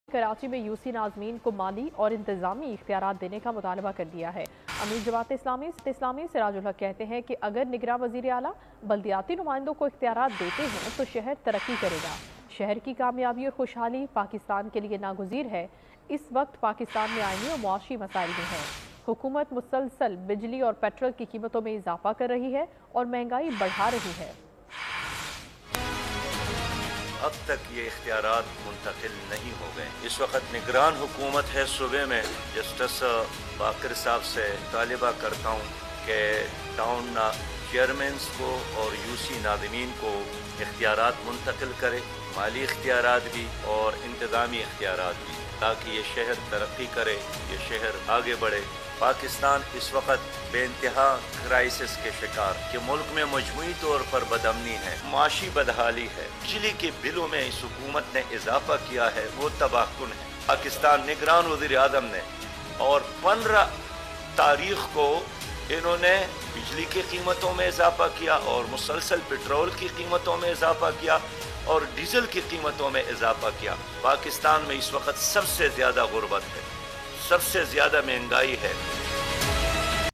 कराची में यूसी नाज़मीन को माली और इंतजामी इख्तियारात देने का मुतालबा कर दिया है। अमीर जमात इस्लामी सिराजुल हक कहते हैं कि अगर निगरां वज़ीर आला बल्दियाती नुमाइंदों को इख्तियारात देते हैं तो शहर तरक्की करेगा। शहर की कामयाबी और खुशहाली पाकिस्तान के लिए नागुज़ीर है। इस वक्त पाकिस्तान में आईनी और मुआशी मसाइल भी हैं। हुकूमत मुसलसल बिजली और पेट्रोल की कीमतों में इजाफा कर रही है और महंगाई बढ़ा रही है। अब तक ये इख्तियारात मुंतकिल नहीं हो गए। इस वक्त निगरान हुकूमत है। सुबह में जस्टिस बाकर साहब से तालिबा करता हूँ कि टाउन चेयरमैन्स को और यूसी नाज़मीन को इख्तियारात मुंतकिल करे, माली इख्तियारात भी और इंतज़ामी इख्तियारात भी, ताकि ये शहर तरक्की करे, ये शहर आगे बढ़े। पाकिस्तान इस वक्त बेइंतहा क्राइसिस के शिकार कि मुल्क में मजमूई तौर पर बदअमनी है, माशी बदहाली है, बिजली के बिलों में इस हुकूमत ने इजाफा किया है, वो तबाहकुन है। पाकिस्तान निगरान वज़ीर आज़म ने और 15 तारीख को इन्होंने बिजली की कीमतों में इजाफा किया और मुसलसल पेट्रोल की कीमतों में इजाफा किया और डीजल की कीमतों में इजाफा किया। पाकिस्तान में इस वक्त सबसे ज़्यादा गुर्बत है, सबसे ज़्यादा महंगाई है।